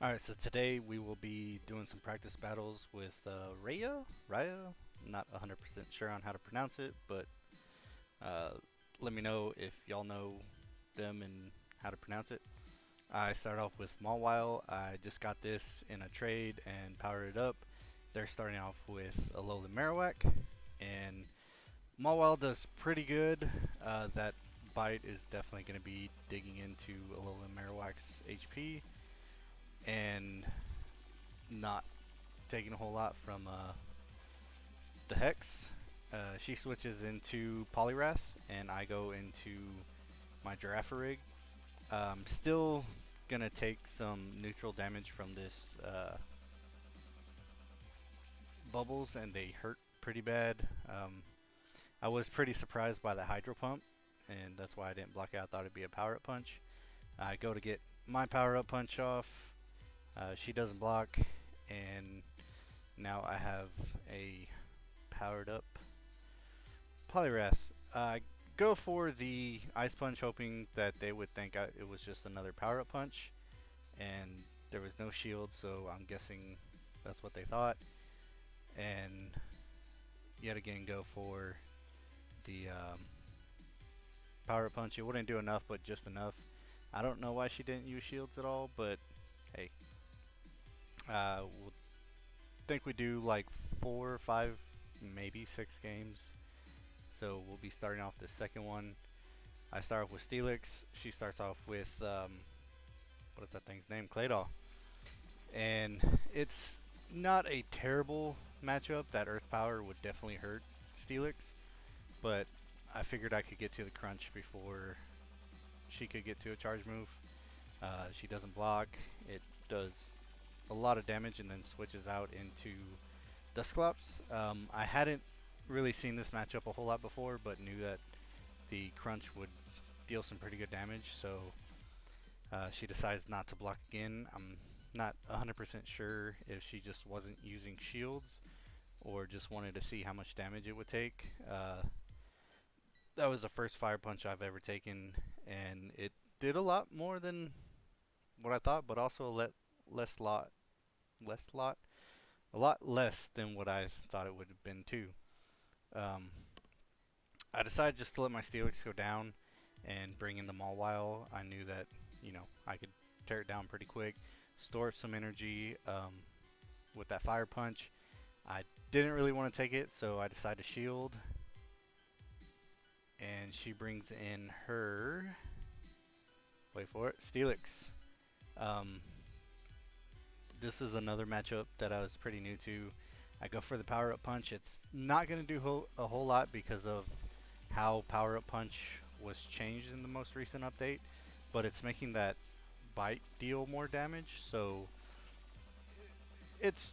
Alright, so today we will be doing some practice battles with Raya? Not 100% sure on how to pronounce it, but uh, let me know if y'all know them and how to pronounce it. I start off with Mawile. I just got this in a trade and powered it up. They're starting off with Alolan Marowak, and Mawile does pretty good. That bite is definitely going to be digging into Alolan Marowak's HP and not taking a whole lot from the Hex. She switches into Poliwrath, and I go into my Girafarig. Still gonna take some neutral damage from this bubbles, and they hurt pretty bad. I was pretty surprised by the Hydro Pump, and that's why I didn't block it. I thought it'd be a Power Up Punch. I go to get my Power Up Punch off. She doesn't block, and now I have a powered up Poliwrath. Go for the Ice Punch, hoping that they would think it was just another power up punch, and there was no shield, so I'm guessing that's what they thought. And yet again, go for the power up punch. It wouldn't do enough, but just enough. I don't know why she didn't use shields at all, but hey, we'll think we do like 4 or 5, maybe 6 games. So we'll be starting off the second one. I start off with Steelix. She starts off with what is that thing's name? Claydol. And it's not a terrible matchup. That Earth Power would definitely hurt Steelix, but I figured I could get to the crunch before she could get to a charge move. She doesn't block. It does a lot of damage and then switches out into Dusclops. I hadn't really seen this matchup a whole lot before, but knew that the crunch would deal some pretty good damage, so she decides not to block again. I'm not 100% sure if she just wasn't using shields or just wanted to see how much damage it would take. That was the first fire punch I've ever taken, and it did a lot more than what I thought, but also a lot less than what I thought it would have been too. Um, I decided just to let my Steelix go down and bring in the Mawile. I knew that, I could tear it down pretty quick, store up some energy with that fire punch. I didn't really want to take it, so I decided to shield. And she brings in her, wait for it, Steelix. Um, this is another matchup that I was pretty new to. I go for the power up punch. It's not going to do a whole lot because of how power up punch was changed in the most recent update, but it's making that bite deal more damage, so it's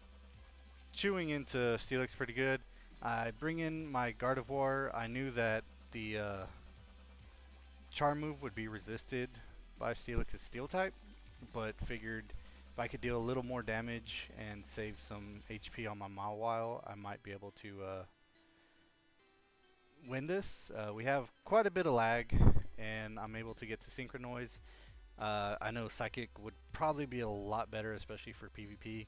chewing into Steelix pretty good. I bring in my Gardevoir. I knew that the Charm move would be resisted by Steelix's Steel type, but figured if I could deal a little more damage and save some HP on my Mawile, I might be able to win this. We have quite a bit of lag, and I'm able to get to Synchronoise. I know Psychic would probably be a lot better, especially for PvP.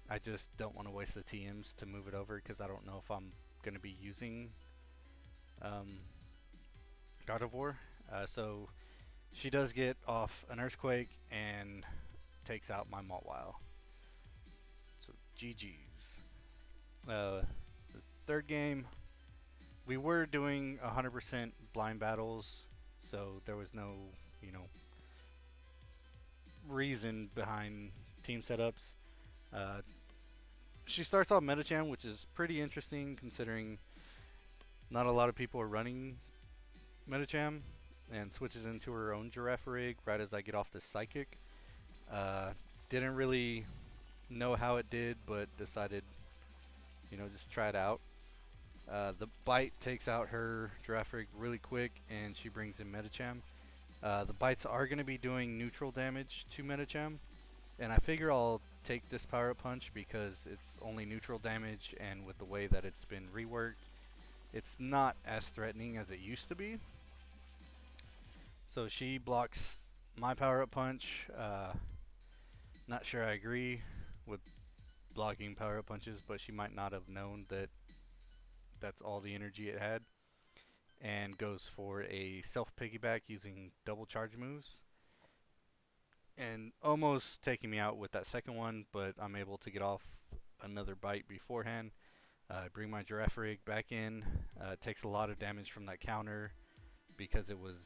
I just don't want to waste the TMs to move it over because I don't know if I'm going to be using Gardevoir. So she does get off an Earthquake and takes out my Mawile. So GG's. The third game, we were doing 100% blind battles, so there was no, reason behind team setups. She starts off Metacham, which is pretty interesting considering not a lot of people are running Metacham, and switches into her own Girafarig right as I get off the Psychic. Didn't really know how it did, but decided, just try it out. The bite takes out her Girafarig really quick, and she brings in Metacham. The bites are going to be doing neutral damage to Metacham, and I figure I'll take this power up punch because it's only neutral damage, and with the way that it's been reworked, it's not as threatening as it used to be. So she blocks my power up punch. Not sure I agree with blocking power up punches, but she might not have known that that's all the energy it had, and goes for a self piggyback using double charge moves, and almost taking me out with that second one, but I'm able to get off another bite beforehand. Bring my giraffe rig back in. Takes a lot of damage from that counter because it was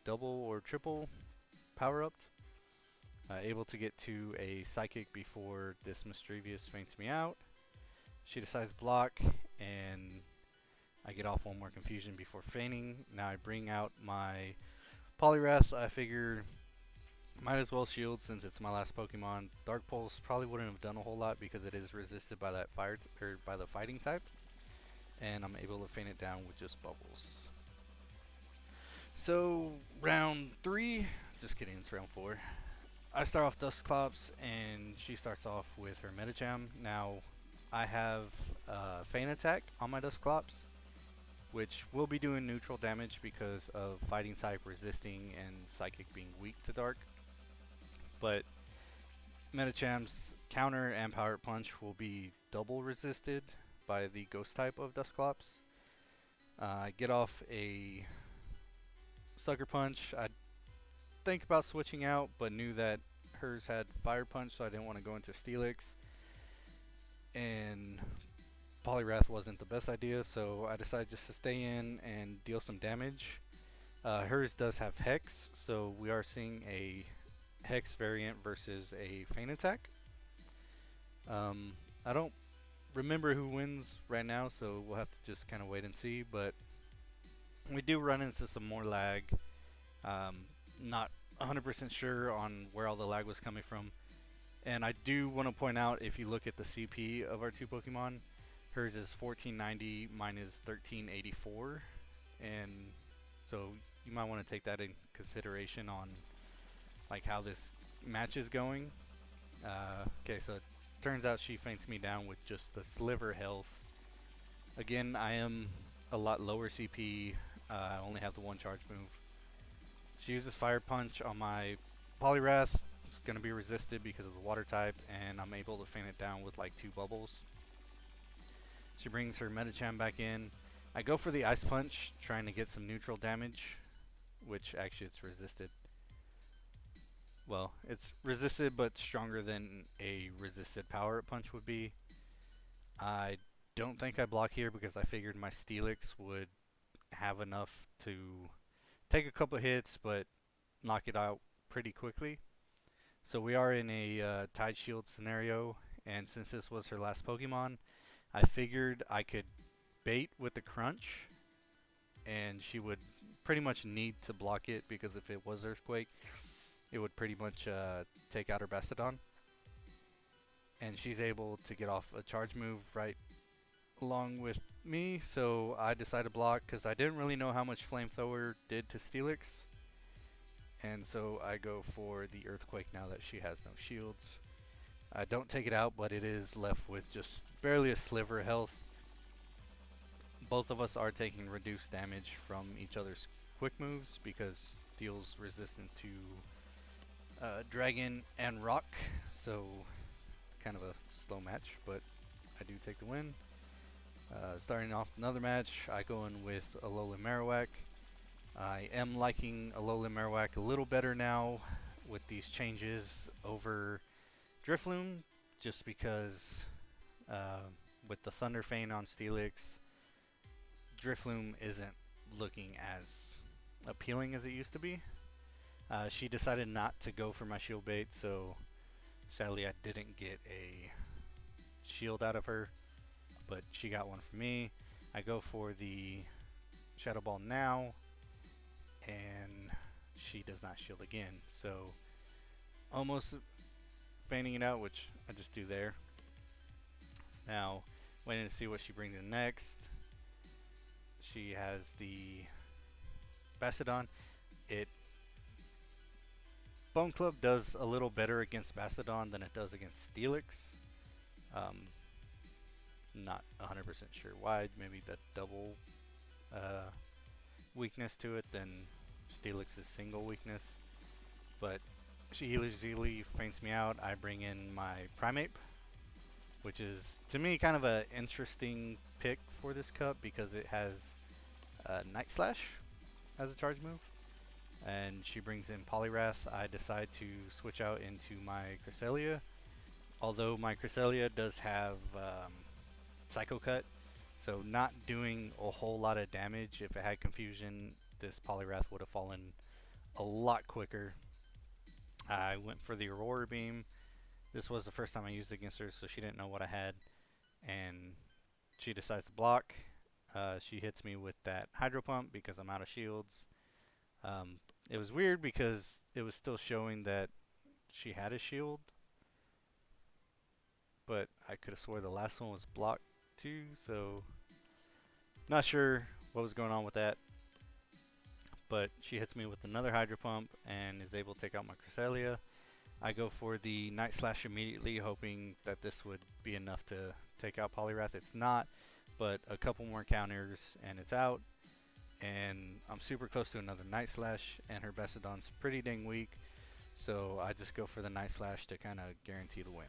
double or triple power upped. Able to get to a psychic before this mischievous faints me out. She decides to block, and I get off one more confusion before feigning. Now I bring out my Poliwrath. I figure might as well shield since it's my last Pokemon. Dark Pulse probably wouldn't have done a whole lot because it is resisted by that fire or by the fighting type, and I'm able to feint it down with just bubbles. So round 3, just kidding, it's round 4. I start off Dusclops, and she starts off with her Medicham. Now, I have Feint Attack on my Dusclops, which will be doing neutral damage because of Fighting type resisting and Psychic being weak to Dark. But Medicham's Counter and Power Punch will be double resisted by the Ghost type of Dusclops. I get off a Sucker Punch. I think about switching out, but knew that hers had Fire Punch, so I didn't want to go into Steelix. And Poliwrath wasn't the best idea, so I decided just to stay in and deal some damage. Hers does have Hex, so we are seeing a Hex variant versus a Feint Attack. I don't remember who wins right now, so we'll have to just kind of wait and see, but we do run into some more lag. Not 100% sure on where all the lag was coming from. And I do want to point out, if you look at the CP of our two Pokemon, hers is 1490, mine is 1384. And so you might want to take that in consideration on like how this match is going. Okay, so it turns out she feints me down with just the sliver health. Again, I am a lot lower CP. I only have the one charge move. She uses Fire Punch on my Poliwrath. It's going to be resisted because of the water type, and I'm able to feint it down with like 2 bubbles. She brings her Medicham back in. I go for the Ice Punch, trying to get some neutral damage, which actually it's resisted. Well, it's resisted, but stronger than a resisted Power Punch would be. I don't think I block here because I figured my Steelix would have enough to take a couple hits, but knock it out pretty quickly. So we are in a Tide Shield scenario, and since this was her last Pokemon, I figured I could bait with the Crunch, and she would pretty much need to block it because if it was Earthquake, it would pretty much take out her Bastiodon. And she's able to get off a charge move right along with me, so I decided to block because I didn't really know how much Flamethrower did to Steelix. And so I go for the Earthquake now that she has no shields. I don't take it out, but it is left with just barely a sliver of health. Both of us are taking reduced damage from each other's quick moves because Steel's resistant to Dragon and Rock, so kind of a slow match, but I do take the win. Starting off another match, I go in with Alolan Marowak. I am liking Alolan Marowak a little better now with these changes over Drifloon, just because with the Thunder Feint on Steelix, Drifloon isn't looking as appealing as it used to be. She decided not to go for my shield bait, so sadly I didn't get a shield out of her, but she got one from me. I go for the Shadow Ball now, and she does not shield again, so almost feinting it out, which I just do there. Now, waiting to see what she brings in next. She has the Bastiodon. Bone Club does a little better against Bastiodon than it does against Steelix. Not 100% sure why. Maybe that double weakness to it than Steelix's single weakness. But She easily faints me out. I bring in my Primeape, which is to me kind of a interesting pick for this cup because it has Night Slash as a charge move. And she brings in Poliwrath. I decide to switch out into my Cresselia. Although my Cresselia does have Psycho Cut, so not doing a whole lot of damage. If it had Confusion, this Poliwrath would have fallen a lot quicker. I went for the Aurora Beam. This was the first time I used it against her, so she didn't know what I had. And she decides to block. She hits me with that Hydro Pump because I'm out of shields. It was weird because it was still showing that she had a shield, but I could have swore the last one was blocked too, so not sure what was going on with that. But she hits me with another Hydro Pump and is able to take out my Cresselia. I go for the Night Slash immediately, hoping that this would be enough to take out Poliwrath. It's not, but a couple more counters and it's out. And I'm super close to another Night Slash, and her Bastiodon's pretty dang weak. So I just go for the Night Slash to kind of guarantee the win.